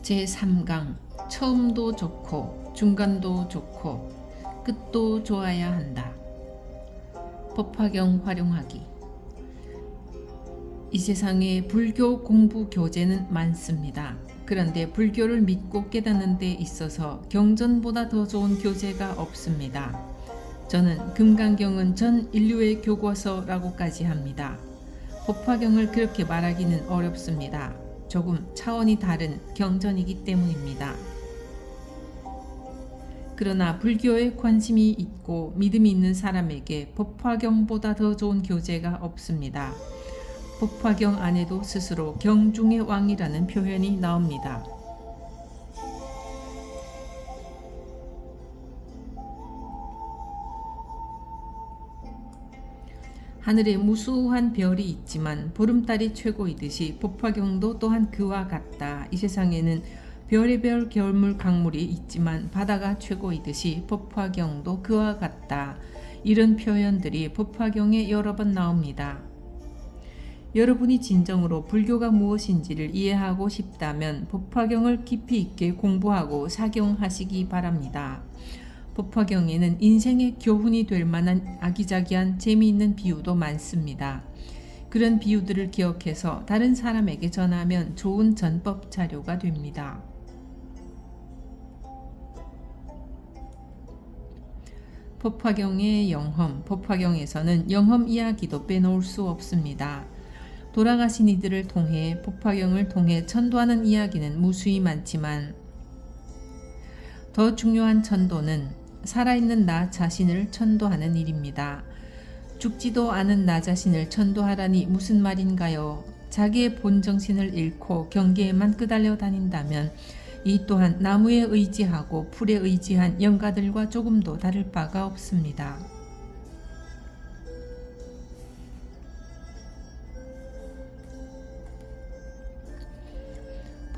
제3강 처음도 좋고 중간도 좋고 끝도 좋아야 한다. 법화경 활용하기. 이 세상에 불교 공부 교재는 많습니다. 그런데 불교를 믿고 깨닫는 데 있어서 경전보다 더 좋은 교재가 없습니다. 저는 금강경은 전 인류의 교과서라고까지 합니다. 법화경을 그렇게 말하기는 어렵습니다. 조금 차원이 다른 경전이기 때문입니다. 그러나 불교에 관심이 있고 믿음이 있는 사람에게 법화경보다 더 좋은 교재가 없습니다. 법화경 안에도 스스로 경중의 왕이라는 표현이 나옵니다. 하늘에 무수한 별이 있지만 보름달이 최고이듯이 법화경도 또한 그와 같다. 이 세상에는 별의별 겨울물 강물이 있지만 바다가 최고이듯이 법화경도 그와 같다. 이런 표현들이 법화경에 여러 번 나옵니다. 여러분이 진정으로 불교가 무엇인지를 이해하고 싶다면 법화경을 깊이 있게 공부하고 사경하시기 바랍니다. 법화경에는 인생의 교훈이 될 만한 아기자기한 재미있는 비유도 많습니다. 그런 비유들을 기억해서 다른 사람에게 전하면 좋은 전법 자료가 됩니다. 법화경의 영험. 법화경에서는 영험 이야기도 빼놓을 수 없습니다. 돌아가신 이들을 통해 법화경을 통해 천도하는 이야기는 무수히 많지만 더 중요한 천도는 살아있는 나 자신을 천도하는 일입니다. 죽지도 않은 나 자신을 천도하라니 무슨 말인가요? 자기의 본정신을 잃고 경계에만 끄달려 다닌다면 이 또한 나무에 의지하고 풀에 의지한 영가들과 조금도 다를 바가 없습니다.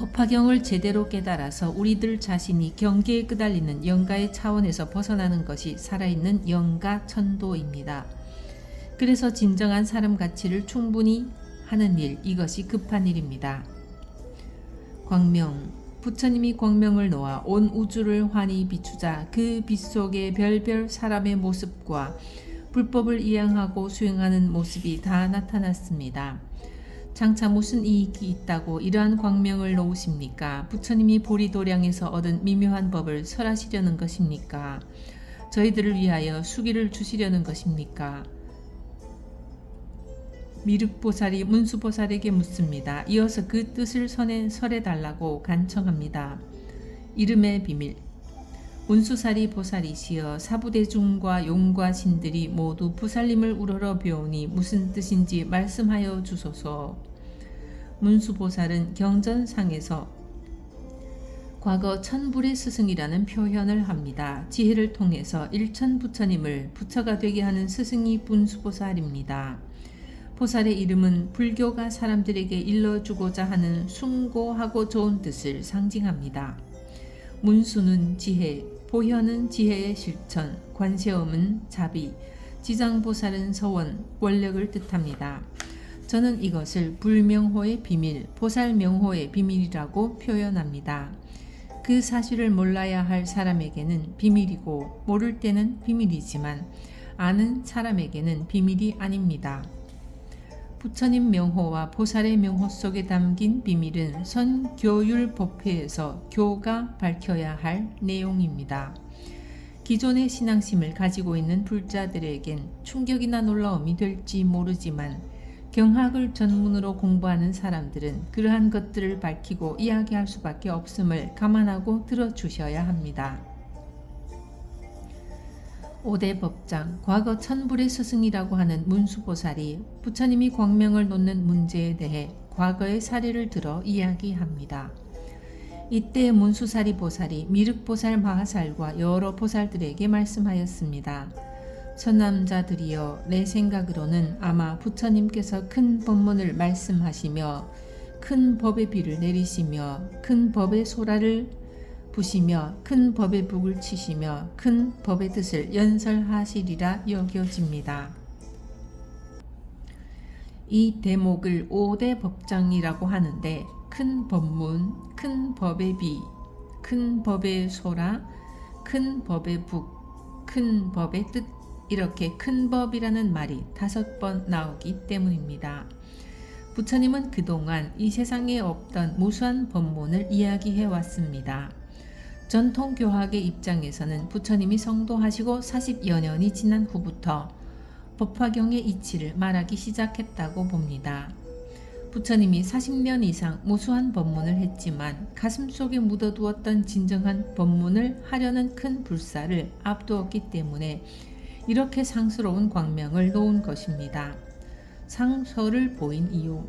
법화경을 제대로 깨달아서 우리들 자신이 경계에 끄달리는 영가의 차원에서 벗어나는 것이 살아있는 영가 천도입니다. 그래서 진정한 사람 가치를 충분히 하는 일, 이것이 급한 일입니다. 광명. 부처님이 광명을 놓아 온 우주를 환히 비추자 그 빛 속에 별별 사람의 모습과 불법을 이행하고 수행하는 모습이 다 나타났습니다. 장차 무슨 이익이 있다고 이러한 광명을 놓으십니까? 부처님이 보리도량에서 얻은 미묘한 법을 설하시려는 것입니까? 저희들을 위하여 수기를 주시려는 것입니까? 미륵보살이 문수보살에게 묻습니다. 이어서 그 뜻을 설해달라고 간청합니다. 이름의 비밀. 문수살이 보살이시여 사부대중과 용과 신들이 모두 부살님을 우러러 배우니 무슨 뜻인지 말씀하여 주소서. 문수보살은 경전상에서 과거 천불의 스승이라는 표현을 합니다. 지혜를 통해서 일천부처님을 부처가 되게 하는 스승이 문수보살입니다. 보살의 이름은 불교가 사람들에게 일러주고자 하는 숭고하고 좋은 뜻을 상징합니다. 문수는 지혜, 보현은 지혜의 실천, 관세음은 자비, 지장보살은 서원, 권력을 뜻합니다. 저는 이것을 불명호의 비밀, 보살명호의 비밀이라고 표현합니다. 그 사실을 몰라야 할 사람에게는 비밀이고 모를 때는 비밀이지만 아는 사람에게는 비밀이 아닙니다. 부처님 명호와 보살의 명호 속에 담긴 비밀은 선교율법회에서 교가 밝혀야 할 내용입니다. 기존의 신앙심을 가지고 있는 불자들에겐 충격이나 놀라움이 될지 모르지만 경학을 전문으로 공부하는 사람들은 그러한 것들을 밝히고 이야기할 수밖에 없음을 감안하고 들어주셔야 합니다. 5대 법장, 과거 천불의 스승이라고 하는 문수보살이 부처님이 광명을 놓는 문제에 대해 과거의 사례를 들어 이야기합니다. 이때 문수사리 보살이 미륵보살 마하살과 여러 보살들에게 말씀하였습니다. 선남자들이여, 내 생각으로는 아마 부처님께서 큰 법문을 말씀하시며 큰 법의 비를 내리시며 큰 법의 소라를 부시며 큰 법의 북을 치시며 큰 법의 뜻을 연설하시리라 여겨집니다. 이 대목을 5대 법장이라고 하는데 그 큰 법문, 큰 법의 비, 큰 법의 소라, 큰 법의 북, 큰 법의 뜻, 이렇게 큰 법이라는 말이 5번 나오기 때문입니다. 부처님은 그동안 이 세상에 없던 무수한 법문을 이야기해 왔습니다. 전통교학의 입장에서는 부처님이 성도하시고 40여 년이 지난 후부터 법화경의 이치를 말하기 시작했다고 봅니다. 부처님이 40년 이상 무수한 법문을 했지만 가슴속에 묻어두었던 진정한 법문을 하려는 큰 불사를 앞두었기 때문에 이렇게 상스러운 광명을 놓은 것입니다. 상서를 보인 이유,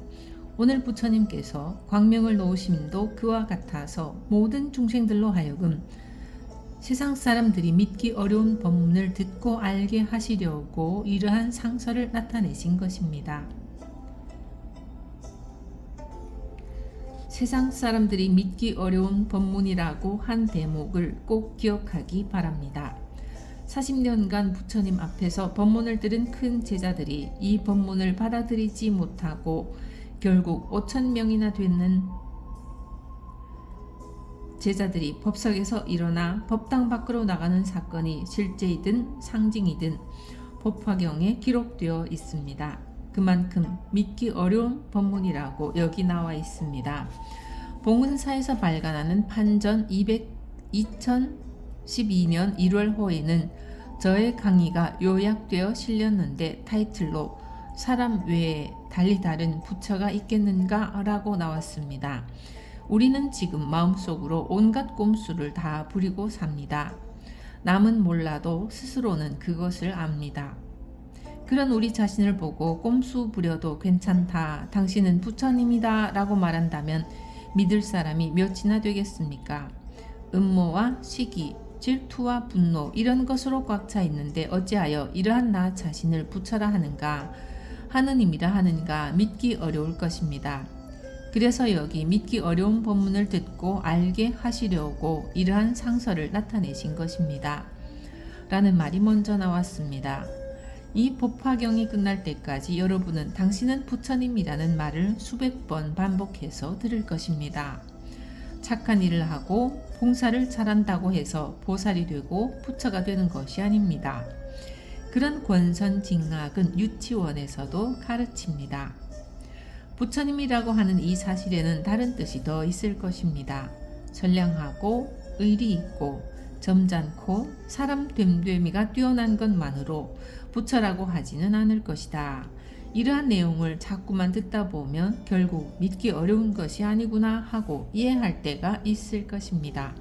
오늘 부처님께서 광명을 놓으심도 그와 같아서 모든 중생들로 하여금 세상 사람들이 믿기 어려운 법문을 듣고 알게 하시려고 이러한 상서를 나타내신 것입니다. 세상 사람들이 믿기 어려운 법문이라고 한 대목을 꼭 기억하기 바랍니다. 40년간 부처님 앞에서 법문을 들은 큰 제자들이 이 법문을 받아들이지 못하고 결국 5,000명이나 되는 제자들이 법석에서 일어나 법당 밖으로 나가는 사건이 실제이든 상징이든 법화경에 기록되어 있습니다. 그만큼 믿기 어려운 법문이라고 여기 나와 있습니다. 봉은사에서 발간하는 판전 2012년 1월호에는 저의 강의가 요약되어 실렸는데 타이틀로 사람 외에 달리 다른 부처가 있겠는가? 라고 나왔습니다. 우리는 지금 마음속으로 온갖 꼼수를 다 부리고 삽니다. 남은 몰라도 스스로는 그것을 압니다. 그런 우리 자신을 보고 꼼수 부려도 괜찮다, 당신은 부처님이다 라고 말한다면 믿을 사람이 몇이나 되겠습니까? 음모와 시기, 질투와 분노 이런 것으로 꽉 차 있는데 어찌하여 이러한 나 자신을 부처라 하는가, 하느님이라 하는가 믿기 어려울 것입니다. 그래서 여기 믿기 어려운 법문을 듣고 알게 하시려고 이러한 상서를 나타내신 것입니다. 라는 말이 먼저 나왔습니다. 이 법화경이 끝날 때까지 여러분은 당신은 부처님이라는 말을 수백 번 반복해서 들을 것입니다. 착한 일을 하고 봉사를 잘한다고 해서 보살이 되고 부처가 되는 것이 아닙니다. 그런 권선징악은 유치원에서도 가르칩니다. 부처님이라고 하는 이 사실에는 다른 뜻이 더 있을 것입니다. 선량하고 의리 있고 점잖고 사람 됨됨이가 뛰어난 것만으로 부처라고 하지는 않을 것이다. 이러한 내용을 자꾸만 듣다 보면 결국 믿기 어려운 것이 아니구나 하고 이해할 때가 있을 것입니다.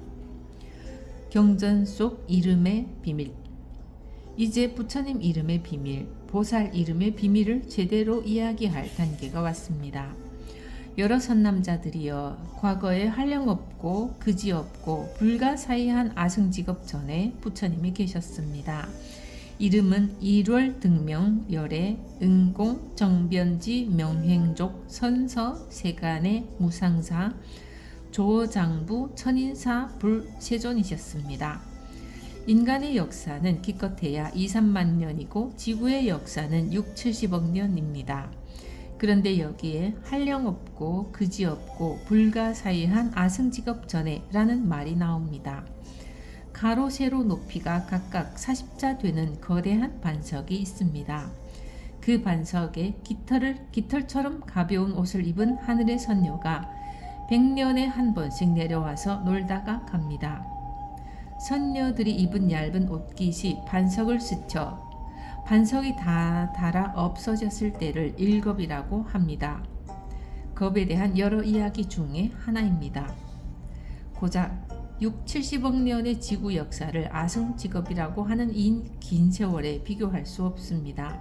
경전 속 이름의 비밀. 이제 부처님 이름의 비밀, 보살 이름의 비밀을 제대로 이야기할 단계가 왔습니다. 여러 선남자들이여, 과거에 한량없고 그지없고 불가사의한 아승직업 전에 부처님이 계셨습니다. 이름은 일월 등명, 열애, 응공, 정변지, 명행족, 선서, 세간의 무상사, 조장부, 천인사, 불세존이셨습니다. 인간의 역사는 기껏해야 2, 3만 년이고 지구의 역사는 6, 70억 년입니다. 그런데 여기에 한량없고 그지없고 불가사의한 아승직업 전에 라는 말이 나옵니다. 가로 세로 높이가 각각 40자 되는 거대한 반석이 있습니다. 그 반석에 깃털처럼 가벼운 옷을 입은 하늘의 선녀가 100년에 한 번씩 내려와서 놀다가 갑니다. 선녀들이 입은 얇은 옷깃이 반석을 스쳐 반석이 다 닳아 없어졌을 때를 일겁이라고 합니다. 겁에 대한 여러 이야기 중에 하나입니다. 고작 6, 70억 년의 지구 역사를 아승직업이라고 하는 이 긴 세월에 비교할 수 없습니다.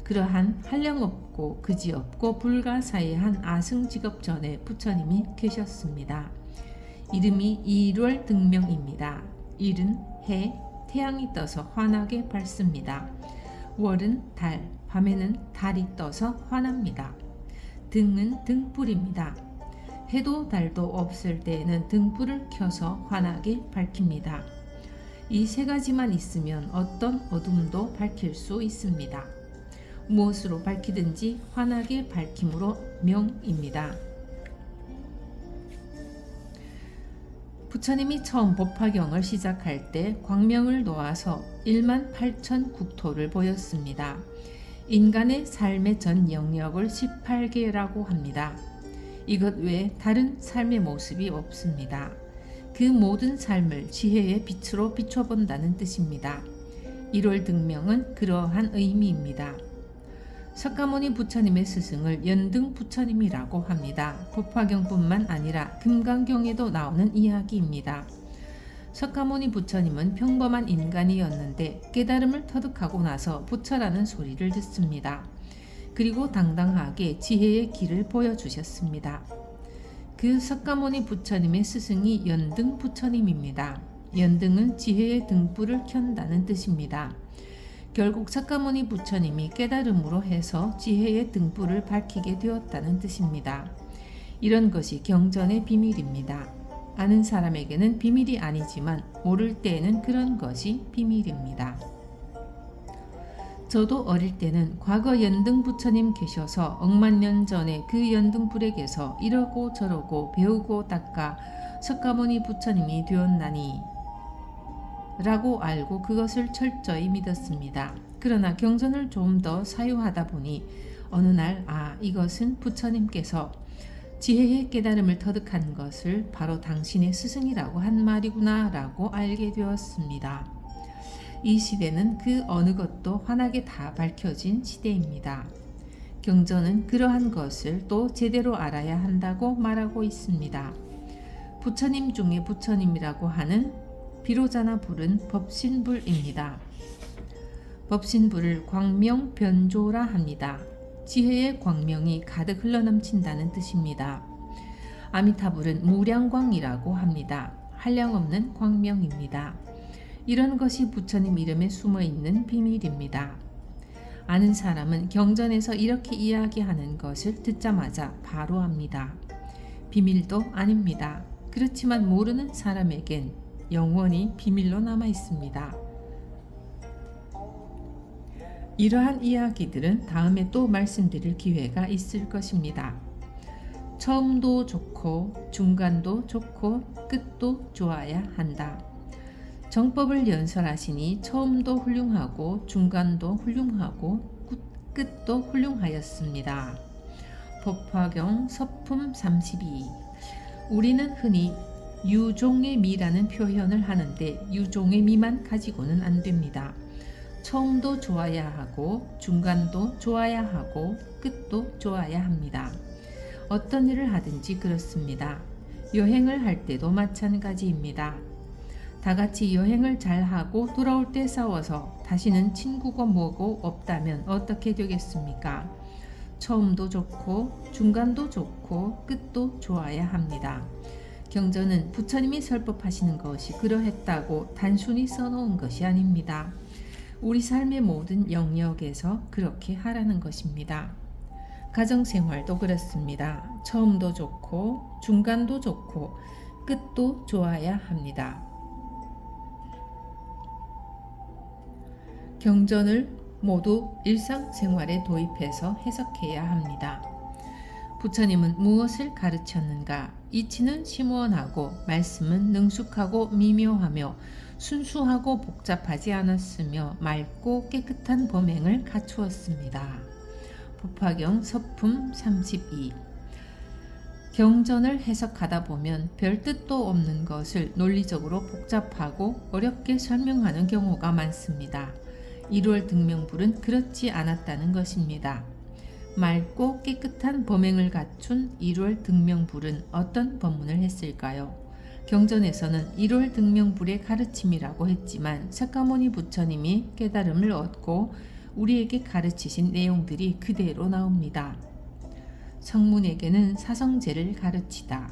그러한 한량없고 그지없고 불가사의한 아승직업 전에 부처님이 계셨습니다. 이름이 일월 등명입니다. 일은 해, 태양이 떠서 환하게 밝습니다. 월은 달, 밤에는 달이 떠서 환합니다. 등은 등불입니다. 해도 달도 없을 때에는 등불을 켜서 환하게 밝힙니다. 이 세 가지만 있으면 어떤 어둠도 밝힐 수 있습니다. 무엇으로 밝히든지 환하게 밝힘으로 명입니다. 부처님이 처음 법화경을 시작할 때 광명을 놓아서 1만 8천 국토를 보였습니다. 인간의 삶의 전 영역을 18개라고 합니다. 이것 외에 다른 삶의 모습이 없습니다. 그 모든 삶을 지혜의 빛으로 비춰본다는 뜻입니다. 1월 등명은 그러한 의미입니다. 석가모니 부처님의 스승을 연등 부처님이라고 합니다. 법화경뿐만 아니라 금강경에도 나오는 이야기입니다. 석가모니 부처님은 평범한 인간이었는데 깨달음을 터득하고 나서 부처라는 소리를 듣습니다. 그리고 당당하게 지혜의 길을 보여주셨습니다. 그 석가모니 부처님의 스승이 연등 부처님입니다. 연등은 지혜의 등불을 켠다는 뜻입니다. 결국 석가모니 부처님이 깨달음으로 해서 지혜의 등불을 밝히게 되었다는 뜻입니다. 이런 것이 경전의 비밀입니다. 아는 사람에게는 비밀이 아니지만 모를 때에는 그런 것이 비밀입니다. 저도 어릴 때는 과거 연등 부처님 계셔서 억만 년 전에 그 연등불에게서 이러고 저러고 배우고 닦아 석가모니 부처님이 되었나니 라고 알고 그것을 철저히 믿었습니다. 그러나 경전을 좀 더 사유하다 보니 어느 날 이것은 부처님께서 지혜의 깨달음을 터득한 것을 바로 당신의 스승이라고 한 말이구나 라고 알게 되었습니다. 이 시대는 그 어느 것도 환하게 다 밝혀진 시대입니다. 경전은 그러한 것을 또 제대로 알아야 한다고 말하고 있습니다. 부처님 중에 부처님이라고 하는 비로자나 불은 법신불입니다. 법신불을 광명변조라 합니다. 지혜의 광명이 가득 흘러넘친다는 뜻입니다. 아미타불은 무량광이라고 합니다. 한량없는 광명입니다. 이런 것이 부처님 이름에 숨어있는 비밀입니다. 아는 사람은 경전에서 이렇게 이야기하는 것을 듣자마자 바로 압니다. 비밀도 아닙니다. 그렇지만 모르는 사람에겐 영원히 비밀로 남아 있습니다. 이러한 이야기들은 다음에 또 말씀드릴 기회가 있을 것입니다. 처음도 좋고 중간도 좋고 끝도 좋아야 한다. 정법을 연설하시니 처음도 훌륭하고 중간도 훌륭하고 끝도 훌륭하였습니다. 법화경 서품 32. 우리는 흔히 유종의 미라는 표현을 하는데 유종의 미만 가지고는 안 됩니다. 처음도 좋아야 하고 중간도 좋아야 하고 끝도 좋아야 합니다. 어떤 일을 하든지 그렇습니다. 여행을 할 때도 마찬가지입니다. 다 같이 여행을 잘하고 돌아올 때 싸워서 다시는 친구고 뭐고 없다면 어떻게 되겠습니까? 처음도 좋고 중간도 좋고 끝도 좋아야 합니다. 경전은 부처님이 설법하시는 것이 그러했다고 단순히 써놓은 것이 아닙니다. 우리 삶의 모든 영역에서 그렇게 하라는 것입니다. 가정생활도 그렇습니다. 처음도 좋고 중간도 좋고 끝도 좋아야 합니다. 경전을 모두 일상생활에 도입해서 해석해야 합니다. 부처님은 무엇을 가르쳤는가? 이치는 심원하고 말씀은 능숙하고 미묘하며 순수하고 복잡하지 않았으며 맑고 깨끗한 범행을 갖추었습니다. 법화경 서품 32. 경전을 해석하다 보면 별 뜻도 없는 것을 논리적으로 복잡하고 어렵게 설명하는 경우가 많습니다. 1월 등명불은 그렇지 않았다는 것입니다. 맑고 깨끗한 범행을 갖춘 1월 등명불은 어떤 법문을 했을까요? 경전에서는 1월 등명불의 가르침이라고 했지만 석가모니 부처님이 깨달음을 얻고 우리에게 가르치신 내용들이 그대로 나옵니다. 성문에게는 사성제를 가르치다.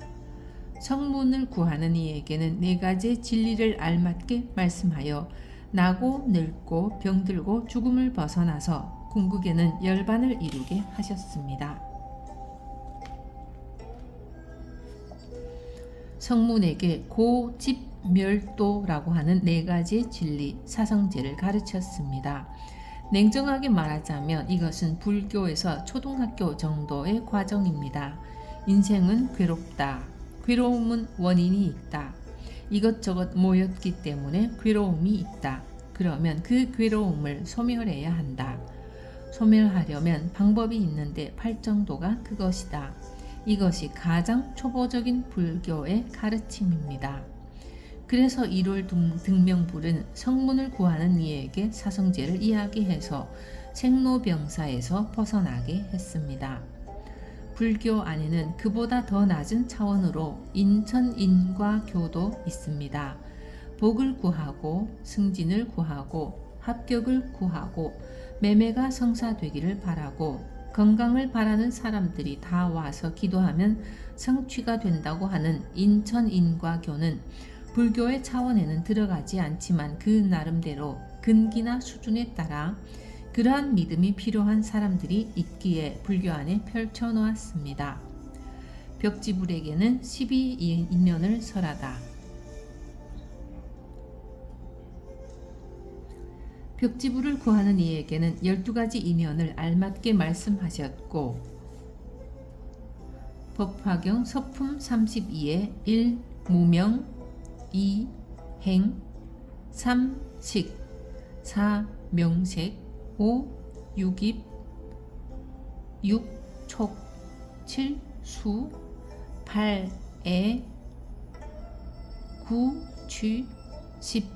성문을 구하는 이에게는 4가지 진리를 알맞게 말씀하여 나고 늙고 병들고 죽음을 벗어나서 궁극에는 열반을 이루게 하셨습니다. 성문에게 고집멸도라고 하는 4가지 진리 사성제를 가르쳤습니다. 냉정하게 말하자면 이것은 불교에서 초등학교 정도의 과정입니다. 인생은 괴롭다. 괴로움은 원인이 있다. 이것저것 모였기 때문에 괴로움이 있다. 그러면 그 괴로움을 소멸해야 한다. 소멸하려면 방법이 있는데 팔정도가 그것이다. 이것이 가장 초보적인 불교의 가르침입니다. 그래서 1월 등명불은 성문을 구하는 이에게 사성제를 이야기해서 생로병사에서 벗어나게 했습니다. 불교 안에는 그보다 더 낮은 차원으로 인천인과교도 있습니다. 복을 구하고 승진을 구하고 합격을 구하고 매매가 성사되기를 바라고 건강을 바라는 사람들이 다 와서 기도하면 성취가 된다고 하는 인천인과교는 불교의 차원에는 들어가지 않지만 그 나름대로 근기나 수준에 따라 그러한 믿음이 필요한 사람들이 있기에 불교 안에 펼쳐놓았습니다. 벽지불에게는 12인연을 설하다. 벽지불을 구하는 이에게는 12가지 인연을 알맞게 말씀하셨고 법화경 서품 32에 1. 무명 2. 행 3. 식 4. 명색 5. 유깁 6. 촉 7. 수 8. 애 9. 취 10.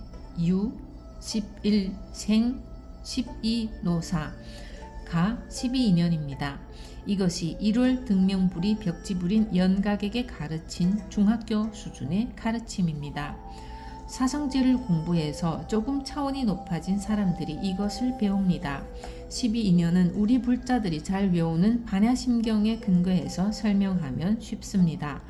유 11. 생 12. 노사 가 12인연입니다. 이것이 1월 등명불이 벽지불인 연각에게 가르친 중학교 수준의 가르침입니다. 사성제를 공부해서 조금 차원이 높아진 사람들이 이것을 배웁니다. 12인연은 우리 불자들이 잘 외우는 반야심경에 근거해서 설명하면 쉽습니다.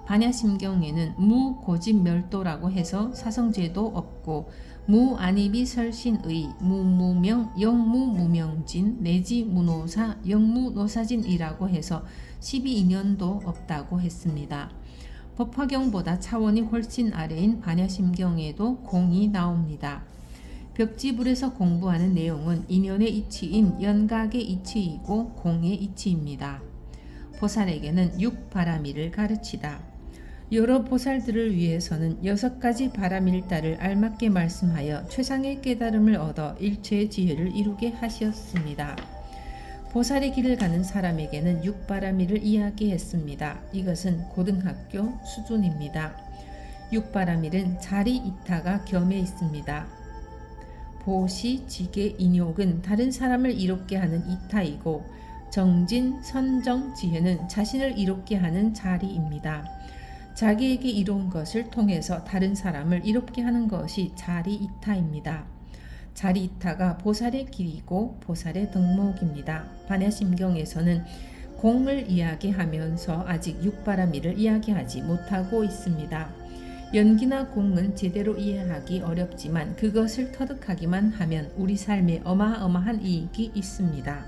반야심경에는 무고집멸도라고 해서 사성제도 없고 무안입이 설신의 무무명 영무무명진 내지 무노사 영무노사진이라고 해서 12인연도 없다고 했습니다. 법화경보다 차원이 훨씬 아래인 반야심경에도 공이 나옵니다. 벽지불에서 공부하는 내용은 인연의 이치인 연각의 이치이고 공의 이치입니다. 보살에게는 6바라미를 가르치다. 여러 보살들을 위해서는 6가지 바라밀다를 알맞게 말씀하여 최상의 깨달음을 얻어 일체의 지혜를 이루게 하셨습니다. 보살의 길을 가는 사람에게는 6바라미를 이야기했습니다. 이것은 고등학교 수준입니다. 6바라밀은 자리 이타가 겸해 있습니다. 보시, 지계, 인욕은 다른 사람을 이롭게 하는 이타이고 정진, 선정, 지혜는 자신을 이롭게 하는 자리입니다. 자기에게 이로운 것을 통해서 다른 사람을 이롭게 하는 것이 자리 이타입니다. 자리 이타가 보살의 길이고 보살의 덕목입니다. 반야심경에서는 공을 이야기하면서 아직 6바라미를 이야기하지 못하고 있습니다. 연기나 공은 제대로 이해하기 어렵지만 그것을 터득하기만 하면 우리 삶에 어마어마한 이익이 있습니다.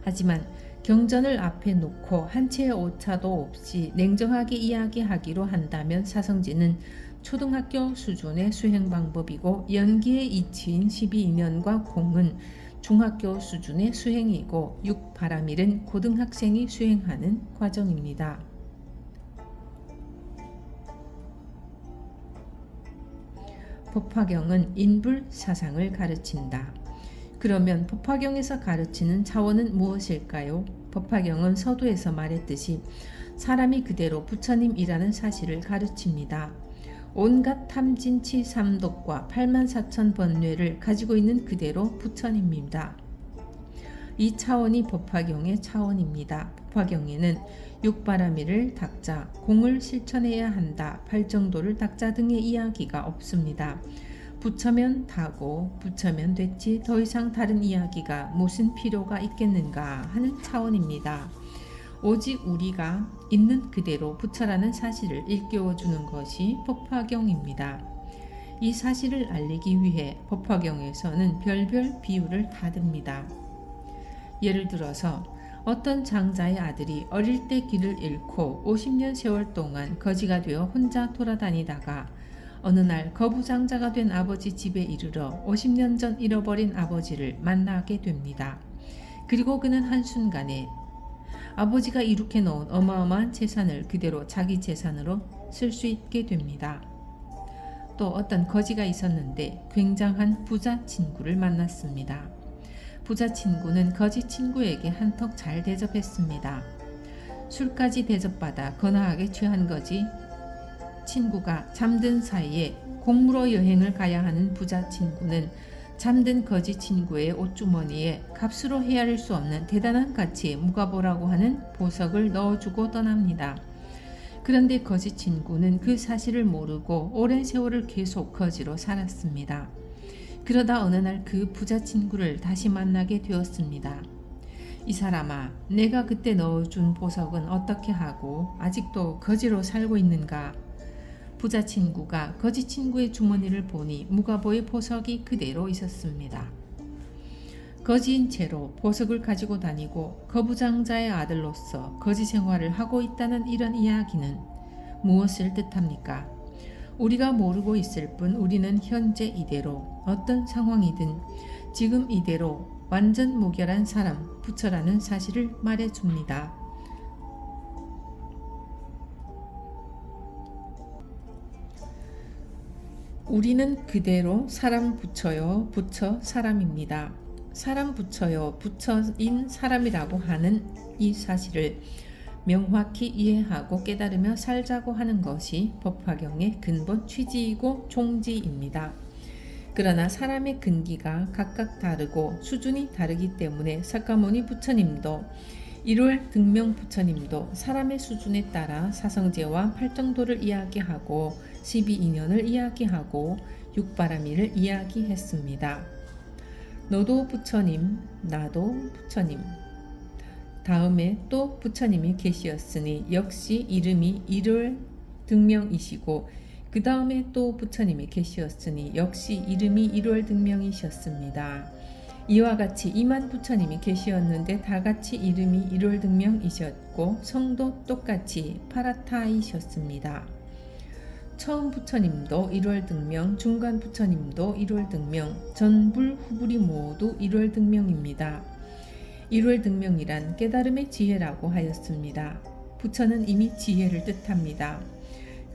하지만 경전을 앞에 놓고 한 채의 오차도 없이 냉정하게 이야기하기로 한다면 사성제는 초등학교 수준의 수행 방법이고 연기의 이치인 12인연과 공은 중학교 수준의 수행이고 6바라밀은 고등학생이 수행하는 과정입니다. 법화경은 인불사상을 가르친다. 그러면 법화경에서 가르치는 차원은 무엇일까요? 법화경은 서두에서 말했듯이 사람이 그대로 부처님이라는 사실을 가르칩니다. 온갖 탐진치 삼독과 84,000번뇌를 가지고 있는 그대로 부처님입니다. 이 차원이 법화경의 차원입니다. 법화경에는 6바라미를 닦자, 공을 실천해야 한다, 팔정도를 닦자 등의 이야기가 없습니다. 부처면 다고 부처면 됐지 더 이상 다른 이야기가 무슨 필요가 있겠는가 하는 차원입니다. 오직 우리가 있는 그대로 부처라는 사실을 일깨워주는 것이 법화경입니다. 이 사실을 알리기 위해 법화경에서는 별별 비유를 다 듭니다. 예를 들어서 어떤 장자의 아들이 어릴 때 길을 잃고 50년 세월 동안 거지가 되어 혼자 돌아다니다가 어느 날 거부장자가 된 아버지 집에 이르러 50년 전 잃어버린 아버지를 만나게 됩니다. 그리고 그는 한순간에 아버지가 이룩해 놓은 어마어마한 재산을 그대로 자기 재산으로 쓸 수 있게 됩니다. 또 어떤 거지가 있었는데 굉장한 부자 친구를 만났습니다. 부자 친구는 거지 친구에게 한턱 잘 대접했습니다. 술까지 대접받아 거나하게 취한 거지 친구가 잠든 사이에 공무로 여행을 가야 하는 부자 친구는 잠든 거지 친구의 옷주머니에 값으로 헤아릴 수 없는 대단한 가치의 무가보라고 하는 보석을 넣어주고 떠납니다. 그런데 거지 친구는 그 사실을 모르고 오랜 세월을 계속 거지로 살았습니다. 그러다 어느 날 그 부자 친구를 다시 만나게 되었습니다. 이 사람아, 내가 그때 넣어준 보석은 어떻게 하고 아직도 거지로 살고 있는가? 부자 친구가 거지 친구의 주머니를 보니 무가보의 보석이 그대로 있었습니다. 거지인 채로 보석을 가지고 다니고 거부장자의 아들로서 거지 생활을 하고 있다는 이런 이야기는 무엇을 뜻합니까? 우리가 모르고 있을 뿐 우리는 현재 이대로 어떤 상황이든 지금 이대로 완전 무결한 사람, 부처라는 사실을 말해줍니다. 우리는 그대로 사람 부처요, 부처 사람입니다. 사람 부처요, 부처인 사람이라고 하는 이 사실을 명확히 이해하고 깨달으며 살자고 하는 것이 법화경의 근본 취지이고 종지입니다. 그러나 사람의 근기가 각각 다르고 수준이 다르기 때문에 석가모니 부처님도 1월 등명 부처님도 사람의 수준에 따라 사성제와 팔정도를 이야기하고 12인연을 이야기하고 육바라밀을 이야기했습니다. 너도 부처님, 나도 부처님. 다음에 또 부처님이 계시었으니 역시 이름이 1월 등명이시고 그 다음에 또 부처님이 계시었으니 역시 이름이 1월 등명이셨습니다. 이와 같이 2만 부처님이 계시었는데 다같이 이름이 1월 등명이셨고 성도 똑같이 파라타이셨습니다. 처음 부처님도 1월 등명, 중간 부처님도 1월 등명, 전불 후불이 모두 1월 등명입니다. 1월 등명이란 깨달음의 지혜라고 하였습니다. 부처는 이미 지혜를 뜻합니다.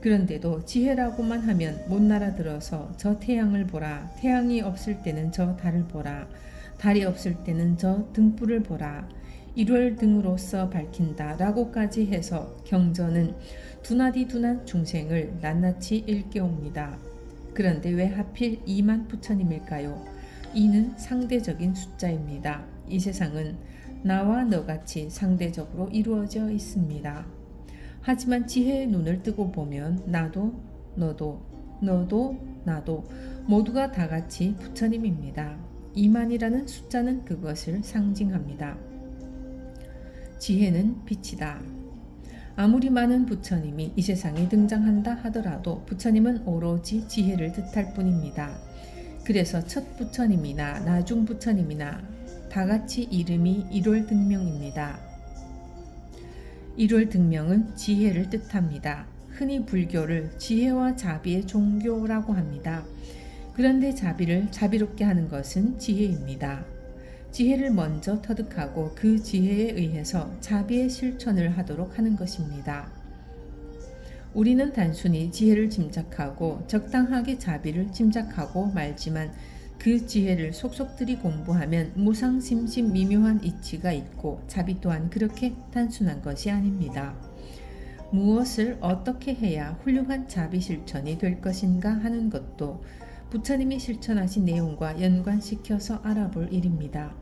그런데도 지혜라고만 하면 못 알아들어서 저 태양을 보라, 태양이 없을 때는 저 달을 보라, 달이 없을 때는 저 등불을 보라, 1월 등으로서 밝힌다 라고까지 해서 경전은 두나디두난 중생을 낱낱이 일깨웁니다. 그런데 왜 하필 2만 부처님일까요? 이는 상대적인 숫자입니다. 이 세상은 나와 너같이 상대적으로 이루어져 있습니다. 하지만 지혜의 눈을 뜨고 보면 나도 너도 너도 나도 모두가 다같이 부처님입니다. 2만이라는 숫자는 그것을 상징합니다. 지혜는 빛이다. 아무리 많은 부처님이 이 세상에 등장한다 하더라도 부처님은 오로지 지혜를 뜻할 뿐입니다. 그래서 첫 부처님이나 나중 부처님이나 다같이 이름이 1월 등명입니다. 1월 등명은 지혜를 뜻합니다. 흔히 불교를 지혜와 자비의 종교라고 합니다. 그런데 자비를 자비롭게 하는 것은 지혜입니다. 지혜를 먼저 터득하고 그 지혜에 의해서 자비의 실천을 하도록 하는 것입니다. 우리는 단순히 지혜를 짐작하고 적당하게 자비를 짐작하고 말지만 그 지혜를 속속들이 공부하면 무상심심 미묘한 이치가 있고 자비 또한 그렇게 단순한 것이 아닙니다. 무엇을 어떻게 해야 훌륭한 자비 실천이 될 것인가 하는 것도 부처님이 실천하신 내용과 연관시켜서 알아볼 일입니다.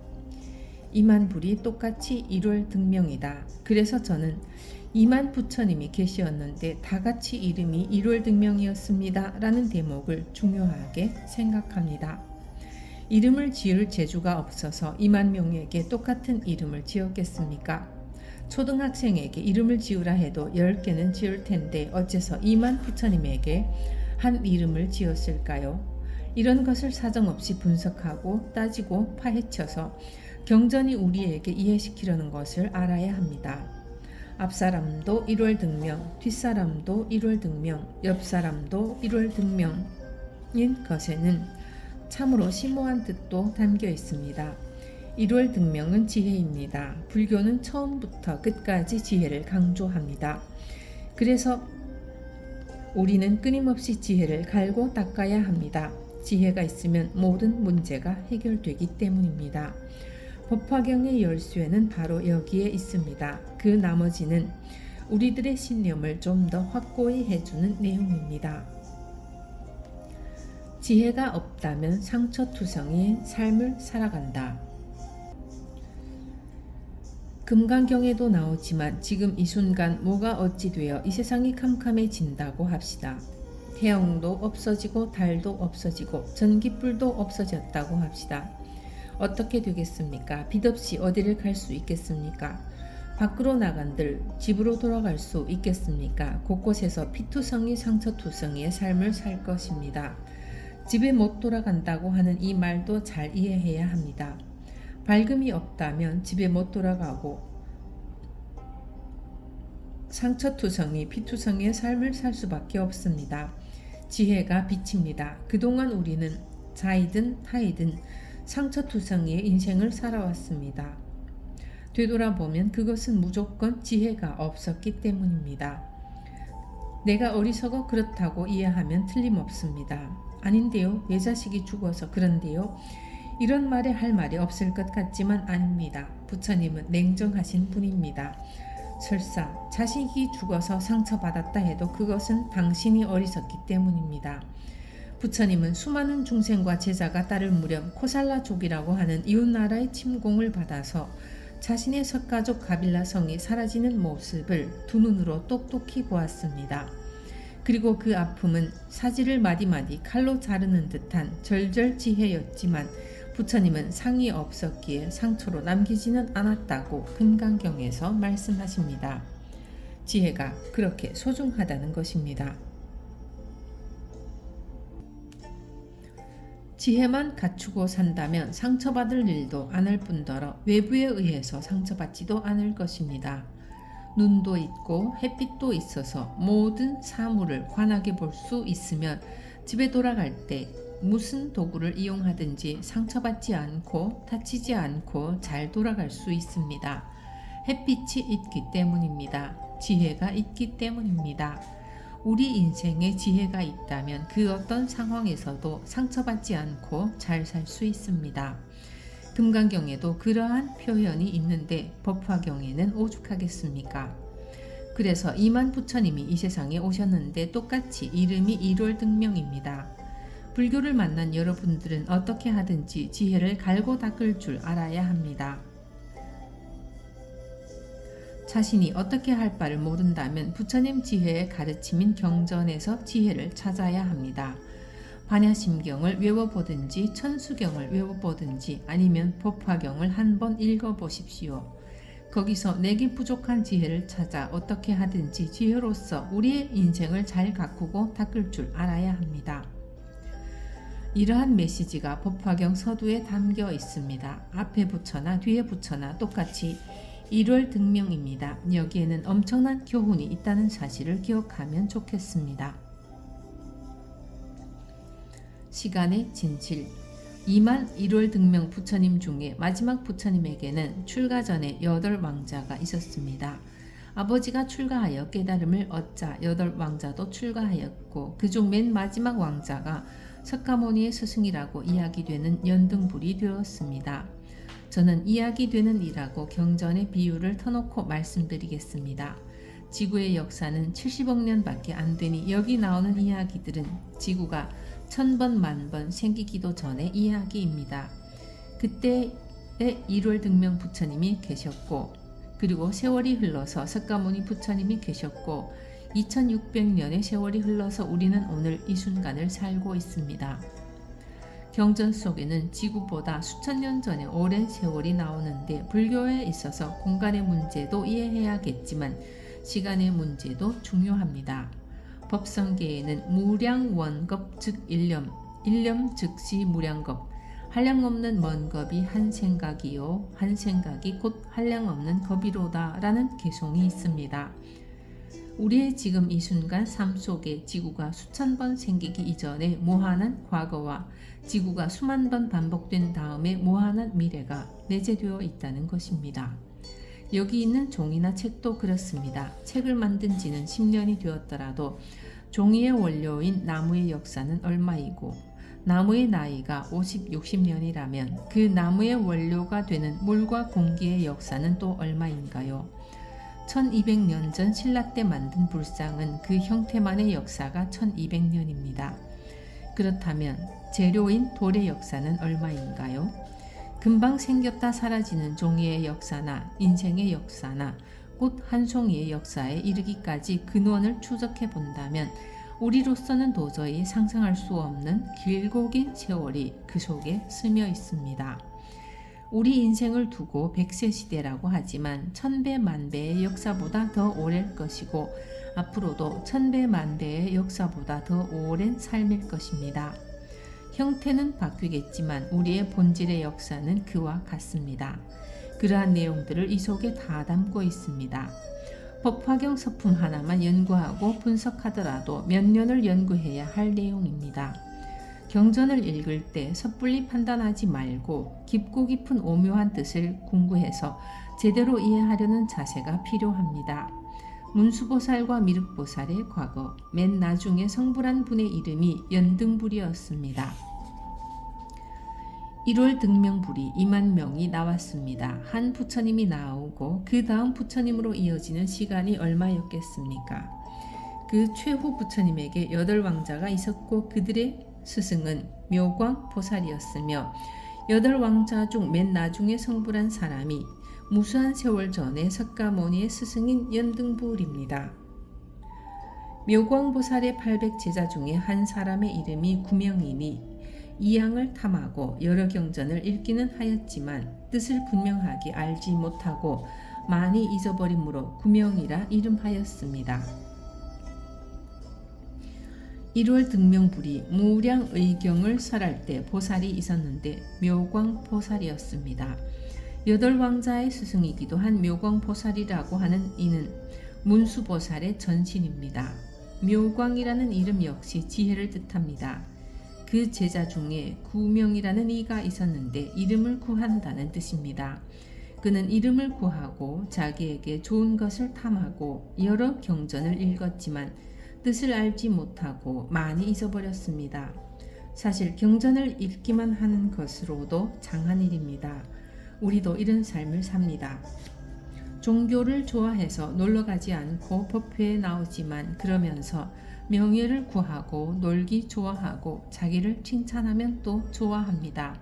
이만 불이 똑같이 1월 등명이다. 그래서 저는 2만 부처님이 계시었는데 다같이 이름이 1월 등명이었습니다. 라는 대목을 중요하게 생각합니다. 이름을 지을 재주가 없어서 2만 명에게 똑같은 이름을 지었겠습니까? 초등학생에게 이름을 지으라 해도 10개는 지을 텐데 어째서 2만 부처님에게 한 이름을 지었을까요? 이런 것을 사정없이 분석하고 따지고 파헤쳐서 경전이 우리에게 이해시키려는 것을 알아야 합니다. 앞사람도 1월 등명, 뒷사람도 1월 등명, 옆사람도 1월 등명인 것에는 참으로 심오한 뜻도 담겨 있습니다. 1월 등명은 지혜입니다. 불교는 처음부터 끝까지 지혜를 강조합니다. 그래서 우리는 끊임없이 지혜를 갈고 닦아야 합니다. 지혜가 있으면 모든 문제가 해결되기 때문입니다. 법화경의 열쇠는 바로 여기에 있습니다. 그 나머지는 우리들의 신념을 좀 더 확고히 해주는 내용입니다. 지혜가 없다면 상처투성이의 삶을 살아간다. 금강경에도 나오지만 지금 이 순간 뭐가 어찌 되어 이 세상이 캄캄해진다고 합시다. 태양도 없어지고 달도 없어지고 전기불도 없어졌다고 합시다. 어떻게 되겠습니까? 빛 없이 어디를 갈 수 있겠습니까? 밖으로 나간들 집으로 돌아갈 수 있겠습니까? 곳곳에서 피투성이 상처투성이의 삶을 살 것입니다. 집에 못 돌아간다고 하는 이 말도 잘 이해해야 합니다. 밝음이 없다면 집에 못 돌아가고 상처투성이 피투성이의 삶을 살 수밖에 없습니다. 지혜가 빛입니다. 그동안 우리는 자이든 타이든 상처투성이의 인생을 살아왔습니다. 되돌아보면 그것은 무조건 지혜가 없었기 때문입니다. 내가 어리석어 그렇다고 이해하면 틀림없습니다. 아닌데요? 내 자식이 죽어서 그런데요? 이런 말에 할 말이 없을 것 같지만 아닙니다. 부처님은 냉정하신 분입니다. 설사 자식이 죽어서 상처받았다 해도 그것은 당신이 어리석기 때문입니다. 부처님은 수많은 중생과 제자가 따를 무렵 코살라족이라고 하는 이웃나라의 침공을 받아서 자신의 석가족 가빌라성이 사라지는 모습을 두 눈으로 똑똑히 보았습니다. 그리고 그 아픔은 사지를 마디마디 칼로 자르는 듯한 절절지혜였지만 부처님은 상이 없었기에 상처로 남기지는 않았다고 금강경에서 말씀하십니다. 지혜가 그렇게 소중하다는 것입니다. 지혜만 갖추고 산다면 상처받을 일도 않을 뿐더러 외부에 의해서 상처받지도 않을 것입니다. 눈도 있고 햇빛도 있어서 모든 사물을 환하게 볼 수 있으면 집에 돌아갈 때 무슨 도구를 이용하든지 상처받지 않고 다치지 않고 잘 돌아갈 수 있습니다. 햇빛이 있기 때문입니다. 지혜가 있기 때문입니다. 우리 인생에 지혜가 있다면 그 어떤 상황에서도 상처받지 않고 잘 살 수 있습니다. 금강경에도 그러한 표현이 있는데 법화경에는 오죽하겠습니까? 그래서 이만 부처님이 이 세상에 오셨는데 똑같이 이름이 일월등명입니다. 불교를 만난 여러분들은 어떻게 하든지 지혜를 갈고 닦을 줄 알아야 합니다. 자신이 어떻게 할 바를 모른다면 부처님 지혜의 가르침인 경전에서 지혜를 찾아야 합니다. 반야심경을 외워보든지 천수경을 외워보든지 아니면 법화경을 한번 읽어보십시오. 거기서 내게 부족한 지혜를 찾아 어떻게 하든지 지혜로서 우리의 인생을 잘 가꾸고 닦을 줄 알아야 합니다. 이러한 메시지가 법화경 서두에 담겨 있습니다. 앞에 부처나 뒤에 부처나 똑같이 일월등명입니다. 여기에는 엄청난 교훈이 있다는 사실을 기억하면 좋겠습니다. 시간의 진실. 2만 1월 등명 부처님 중에 마지막 부처님에게는 출가 전에 8왕자가 있었습니다. 아버지가 출가하여 깨달음을 얻자 8왕자도 출가하였고 그중 맨 마지막 왕자가 석가모니의 스승이라고 이야기되는 연등불이 되었습니다. 저는 이야기되는 이라고 경전의 비유를 터놓고 말씀드리겠습니다. 지구의 역사는 70억 년밖에 안 되니 여기 나오는 이야기들은 지구가 1000번 만번 생기기도 전의 이야기입니다. 그때의 1월 등명 부처님이 계셨고 그리고 세월이 흘러서 석가모니 부처님이 계셨고 2600년의 세월이 흘러서 우리는 오늘 이 순간을 살고 있습니다. 경전 속에는 지구보다 수천 년 전에 오랜 세월이 나오는데 불교에 있어서 공간의 문제도 이해해야겠지만 시간의 문제도 중요합니다. 법성계에는 무량원겁 즉 일념 즉시 무량겁, 한량없는 먼겁이 한 생각이요 한 생각이 곧 한량없는 겁이로다 라는 개송이 있습니다. 우리의 지금 이 순간 삶 속에 지구가 수천 번 생기기 이전에 무한한 과거와 지구가 수만 번 반복된 다음에 무한한 미래가 내재되어 있다는 것입니다. 여기 있는 종이나 책도 그렇습니다. 책을 만든 지는 10년이 되었더라도 종이의 원료인 나무의 역사는 얼마이고 나무의 나이가 50, 60년이라면 그 나무의 원료가 되는 물과 공기의 역사는 또 얼마인가요? 1200년 전 신라 때 만든 불상은 그 형태만의 역사가 1200년입니다. 그렇다면 재료인 돌의 역사는 얼마인가요? 금방 생겼다 사라지는 종이의 역사나 인생의 역사나 꽃 한 송이의 역사에 이르기까지 근원을 추적해 본다면 우리로서는 도저히 상상할 수 없는 길고 긴 세월이 그 속에 스며 있습니다. 우리 인생을 두고 100세 시대라고 하지만 1000배 만배의 역사보다 더 오래일 것이고 앞으로도 1000배 만배의 역사보다 더 오랜 삶일 것입니다. 형태는 바뀌겠지만 우리의 본질의 역사는 그와 같습니다. 그러한 내용들을 이 속에 다 담고 있습니다. 법화경 서품 하나만 연구하고 분석하더라도 몇 년을 연구해야 할 내용입니다. 경전을 읽을 때 섣불리 판단하지 말고 깊고 깊은 오묘한 뜻을 궁구해서 제대로 이해하려는 자세가 필요합니다. 문수보살과 미륵보살의 과거, 맨 나중에 성불한 분의 이름이 연등불이었습니다. 1월 등명불이 2만 명이 나왔습니다. 한 부처님이 나오고 그 다음 부처님으로 이어지는 시간이 얼마였겠습니까? 그 최후 부처님에게 8왕자가 있었고 그들의 스승은 묘광 보살이었으며 8왕자 중 맨 나중에 성불한 사람이 무수한 세월 전에 석가모니의 스승인 연등불입니다. 묘광 보살의 800제자 중에 한 사람의 이름이 구명이니 이양을 탐하고 여러 경전을 읽기는 하였지만 뜻을 분명하게 알지 못하고 많이 잊어버림으로 구명이라 이름하였습니다. 1월 등명불이 무량의경을 설할 때 보살이 있었는데 묘광 보살이었습니다. 8왕자의 스승이기도 한 묘광 보살이라고 하는 이는 문수보살의 전신입니다. 묘광이라는 이름 역시 지혜를 뜻합니다. 그 제자 중에 구명이라는 이가 있었는데 이름을 구한다는 뜻입니다. 그는 이름을 구하고 자기에게 좋은 것을 탐하고 여러 경전을 읽었지만 뜻을 알지 못하고 많이 잊어버렸습니다. 사실 경전을 읽기만 하는 것으로도 장한 일입니다. 우리도 이런 삶을 삽니다. 종교를 좋아해서 놀러가지 않고 법회에 나오지만 그러면서 명예를 구하고 놀기 좋아하고 자기를 칭찬하면 또 좋아합니다.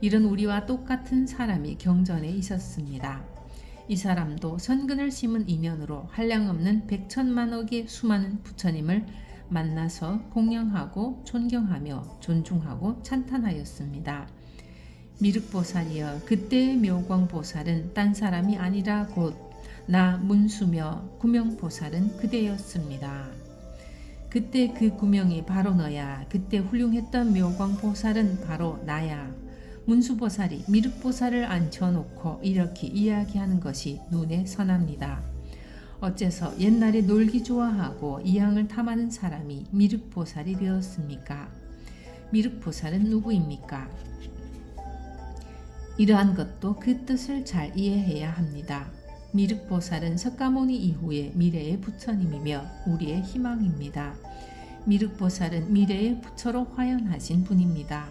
이런 우리와 똑같은 사람이 경전에 있었습니다. 이 사람도 선근을 심은 인연으로 한량없는 백천만억의 수많은 부처님을 만나서 공양하고 존경하며 존중하고 찬탄하였습니다. 미륵보살이여, 그때의 묘광보살은 딴 사람이 아니라 곧 나 문수며 구명보살은 그대였습니다. 그때 그 구명이 바로 너야. 그때 훌륭했던 묘광보살은 바로 나야. 문수보살이 미륵보살을 앉혀놓고 이렇게 이야기하는 것이 눈에 선합니다. 어째서 옛날에 놀기 좋아하고 이양을 탐하는 사람이 미륵보살이 되었습니까? 미륵보살은 누구입니까? 이러한 것도 그 뜻을 잘 이해해야 합니다. 미륵보살은 석가모니 이후의 미래의 부처님이며 우리의 희망입니다. 미륵보살은 미래의 부처로 화연하신 분입니다.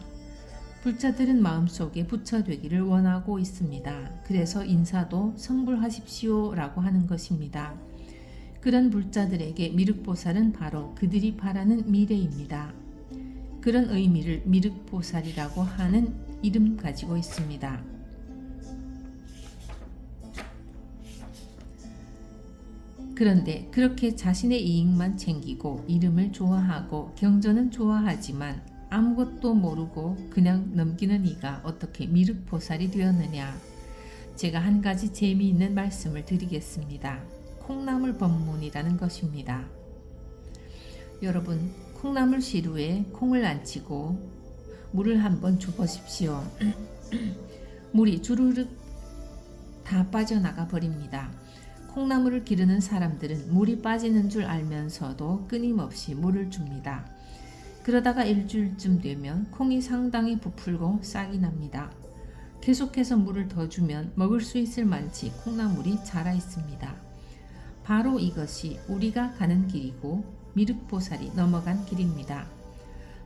불자들은 마음속에 부처 되기를 원하고 있습니다. 그래서 인사도 성불하십시오 라고 하는 것입니다. 그런 불자들에게 미륵보살은 바로 그들이 바라는 미래입니다. 그런 의미를 미륵보살이라고 하는 이름 가지고 있습니다. 그런데 그렇게 자신의 이익만 챙기고 이름을 좋아하고 경전은 좋아하지만 아무것도 모르고 그냥 넘기는 이가 어떻게 미륵보살이 되었느냐? 제가 한 가지 재미있는 말씀을 드리겠습니다. 콩나물 법문이라는 것입니다. 여러분, 콩나물 시루에 콩을 안치고 물을 한번 줘보십시오. 물이 주르륵 다 빠져나가 버립니다. 콩나물을 기르는 사람들은 물이 빠지는 줄 알면서도 끊임없이 물을 줍니다. 그러다가 일주일쯤 되면 콩이 상당히 부풀고 싹이 납니다. 계속해서 물을 더 주면 먹을 수 있을 만치 콩나물이 자라 있습니다. 바로 이것이 우리가 가는 길이고 미륵보살이 넘어간 길입니다.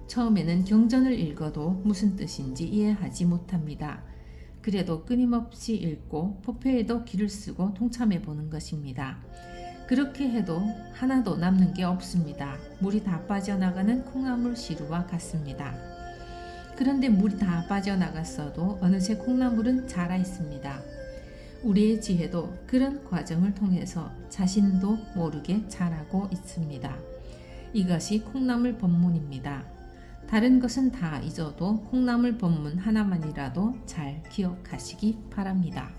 처음에는 경전을 읽어도 무슨 뜻인지 이해하지 못합니다. 그래도 끊임없이 읽고 포표에도 길을 쓰고 동참해 보는 것입니다. 그렇게 해도 하나도 남는 게 없습니다. 물이 다 빠져나가는 콩나물 시루와 같습니다. 그런데 물이 다 빠져나갔어도 어느새 콩나물은 자라 있습니다. 우리의 지혜도 그런 과정을 통해서 자신도 모르게 자라고 있습니다. 이것이 콩나물 법문입니다. 다른 것은 다 잊어도 콩나물 법문 하나만이라도 잘 기억하시기 바랍니다.